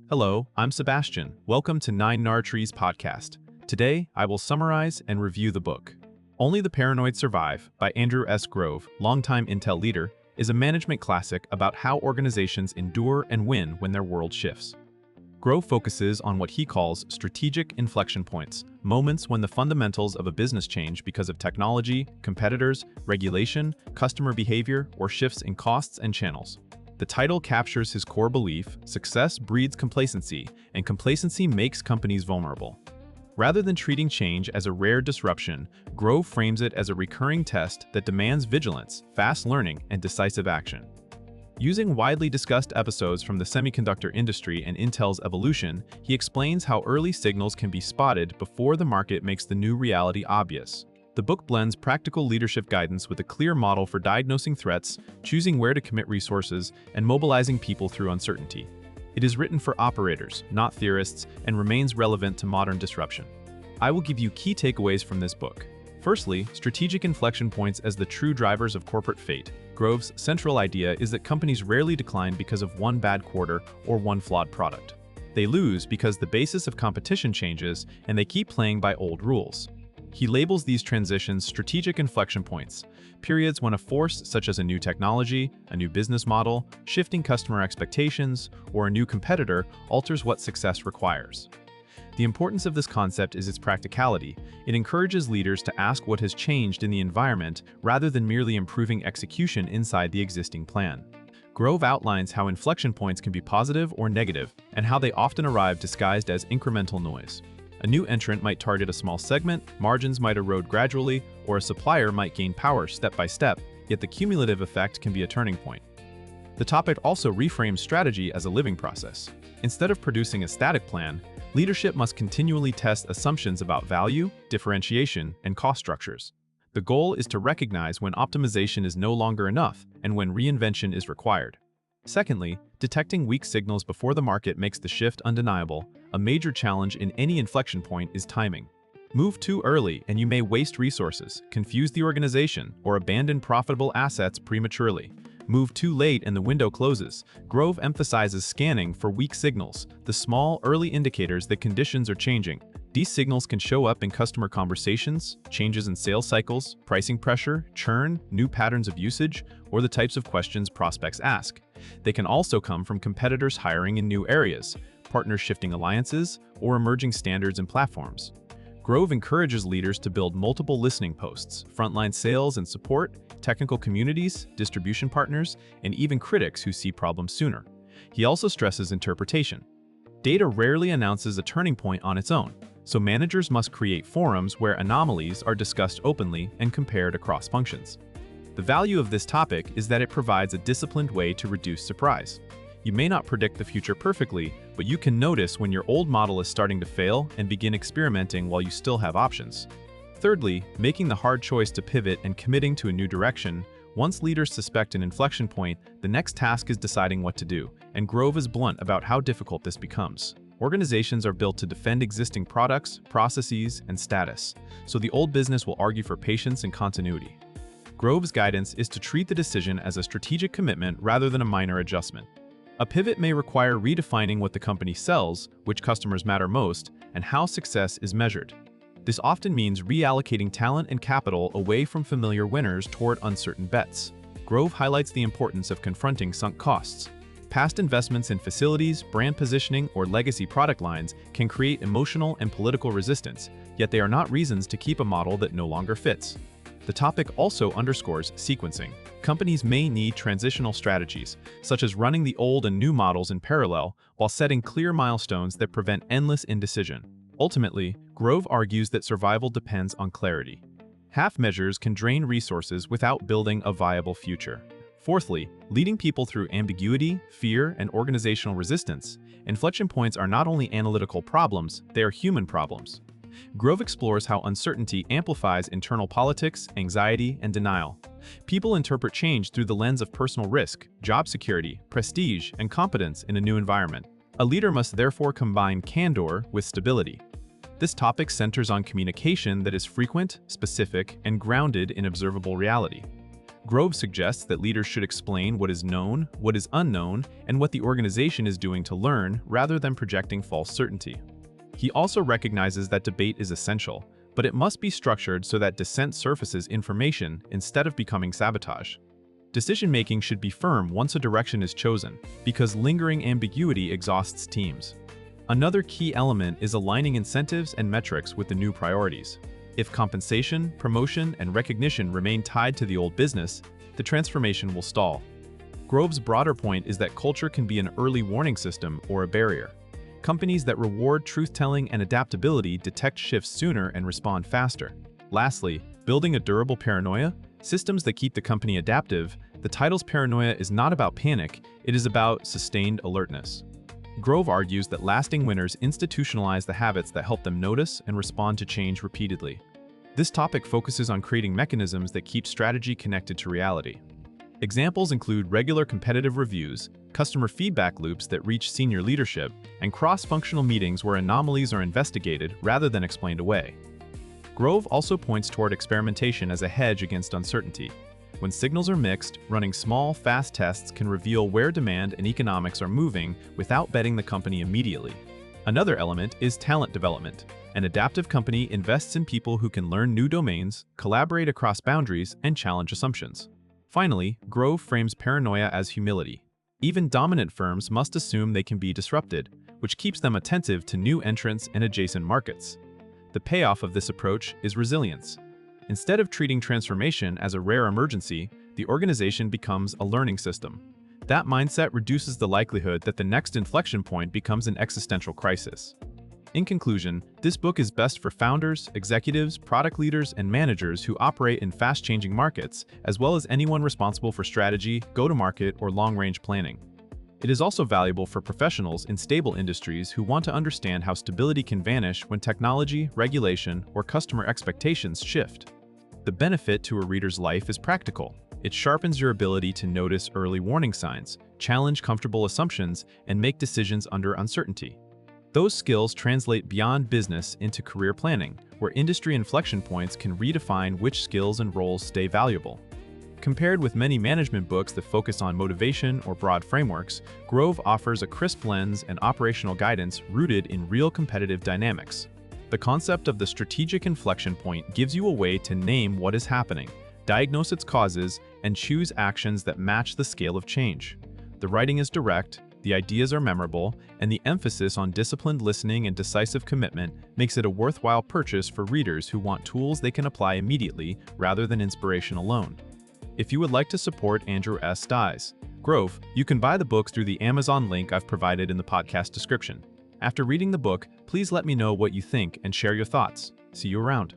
Hello, I'm Sebastian. Welcome to Nine Nar Trees podcast. Today, I will summarize and review the book. Only the Paranoid Survive by Andrew S. Grove, longtime Intel leader, is a management classic about how organizations endure and win when their world shifts. Grove focuses on what he calls strategic inflection points, moments when the fundamentals of a business change because of technology, competitors, regulation, customer behavior, or shifts in costs and channels. The title captures his core belief: success breeds complacency, and complacency makes companies vulnerable. Rather than treating change as a rare disruption, Grove frames it as a recurring test that demands vigilance, fast learning, and decisive action. Using widely discussed episodes from the semiconductor industry and Intel's evolution, he explains how early signals can be spotted before the market makes the new reality obvious. The book blends practical leadership guidance with a clear model for diagnosing threats, choosing where to commit resources, and mobilizing people through uncertainty. It is written for operators, not theorists, and remains relevant to modern disruption. I will give you key takeaways from this book. Firstly, strategic inflection points as the true drivers of corporate fate. Grove's central idea is that companies rarely decline because of one bad quarter or one flawed product. They lose because the basis of competition changes and they keep playing by old rules. He labels these transitions strategic inflection points, periods when a force such as a new technology, a new business model, shifting customer expectations, or a new competitor alters what success requires. The importance of this concept is its practicality. It encourages leaders to ask what has changed in the environment rather than merely improving execution inside the existing plan. Grove outlines how inflection points can be positive or negative, and how they often arrive disguised as incremental noise. A new entrant might target a small segment, margins might erode gradually, or a supplier might gain power step by step, yet the cumulative effect can be a turning point. The topic also reframes strategy as a living process. Instead of producing a static plan, leadership must continually test assumptions about value, differentiation, and cost structures. The goal is to recognize when optimization is no longer enough and when reinvention is required. Secondly, detecting weak signals before the market makes the shift undeniable. A major challenge in any inflection point is timing. Move too early and you may waste resources, confuse the organization, or abandon profitable assets prematurely. Move too late and the window closes. Grove emphasizes scanning for weak signals, the small, early indicators that conditions are changing. These signals can show up in customer conversations, changes in sales cycles, pricing pressure, churn, new patterns of usage, or the types of questions prospects ask. They can also come from competitors hiring in new areas, partners shifting alliances, or emerging standards and platforms. Grove encourages leaders to build multiple listening posts, frontline sales and support, technical communities, distribution partners, and even critics who see problems sooner. He also stresses interpretation. Data rarely announces a turning point on its own, so managers must create forums where anomalies are discussed openly and compared across functions. The value of this topic is that it provides a disciplined way to reduce surprise. You may not predict the future perfectly, but you can notice when your old model is starting to fail and begin experimenting while you still have options. Thirdly, making the hard choice to pivot and committing to a new direction. Once leaders suspect an inflection point, the next task is deciding what to do, and Grove is blunt about how difficult this becomes. Organizations are built to defend existing products, processes, and status, so the old business will argue for patience and continuity. Grove's guidance is to treat the decision as a strategic commitment rather than a minor adjustment. A pivot may require redefining what the company sells, which customers matter most, and how success is measured. This often means reallocating talent and capital away from familiar winners toward uncertain bets. Grove highlights the importance of confronting sunk costs. Past investments in facilities, brand positioning, or legacy product lines can create emotional and political resistance, yet they are not reasons to keep a model that no longer fits. The topic also underscores sequencing. Companies may need transitional strategies, such as running the old and new models in parallel while setting clear milestones that prevent endless indecision. Ultimately, Grove argues that survival depends on clarity. Half measures can drain resources without building a viable future. Fourthly, leading people through ambiguity, fear, and organizational resistance. Inflection points are not only analytical problems, they are human problems. Grove explores how uncertainty amplifies internal politics, anxiety, and denial. People interpret change through the lens of personal risk, job security, prestige, and competence in a new environment. A leader must therefore combine candor with stability. This topic centers on communication that is frequent, specific, and grounded in observable reality. Grove suggests that leaders should explain what is known, what is unknown, and what the organization is doing to learn, rather than projecting false certainty. He also recognizes that debate is essential, but it must be structured so that dissent surfaces information instead of becoming sabotage. Decision-making should be firm once a direction is chosen, because lingering ambiguity exhausts teams. Another key element is aligning incentives and metrics with the new priorities. If compensation, promotion, and recognition remain tied to the old business, the transformation will stall. Grove's broader point is that culture can be an early warning system or a barrier. Companies that reward truth-telling and adaptability detect shifts sooner and respond faster. Lastly, building a durable paranoia, systems that keep the company adaptive. The title's paranoia is not about panic, it is about sustained alertness. Grove argues that lasting winners institutionalize the habits that help them notice and respond to change repeatedly. This topic focuses on creating mechanisms that keep strategy connected to reality. Examples include regular competitive reviews, customer feedback loops that reach senior leadership, and cross-functional meetings where anomalies are investigated rather than explained away. Grove also points toward experimentation as a hedge against uncertainty. When signals are mixed, running small, fast tests can reveal where demand and economics are moving without betting the company immediately. Another element is talent development. An adaptive company invests in people who can learn new domains, collaborate across boundaries, and challenge assumptions. Finally, Grove frames paranoia as humility. Even dominant firms must assume they can be disrupted, which keeps them attentive to new entrants and adjacent markets. The payoff of this approach is resilience. Instead of treating transformation as a rare emergency, the organization becomes a learning system. That mindset reduces the likelihood that the next inflection point becomes an existential crisis. In conclusion, this book is best for founders, executives, product leaders, and managers who operate in fast-changing markets, as well as anyone responsible for strategy, go-to-market, or long-range planning. It is also valuable for professionals in stable industries who want to understand how stability can vanish when technology, regulation, or customer expectations shift. The benefit to a reader's life is practical. It sharpens your ability to notice early warning signs, challenge comfortable assumptions, and make decisions under uncertainty. Those skills translate beyond business into career planning, where industry inflection points can redefine which skills and roles stay valuable. Compared with many management books that focus on motivation or broad frameworks, Grove offers a crisp lens and operational guidance rooted in real competitive dynamics. The concept of the strategic inflection point gives you a way to name what is happening, diagnose its causes, and choose actions that match the scale of change. The writing is direct, the ideas are memorable, and the emphasis on disciplined listening and decisive commitment makes it a worthwhile purchase for readers who want tools they can apply immediately rather than inspiration alone. If you would like to support Andrew S. Dye's Grove, you can buy the book through the Amazon link I've provided in the podcast description. After reading the book, please let me know what you think and share your thoughts. See you around.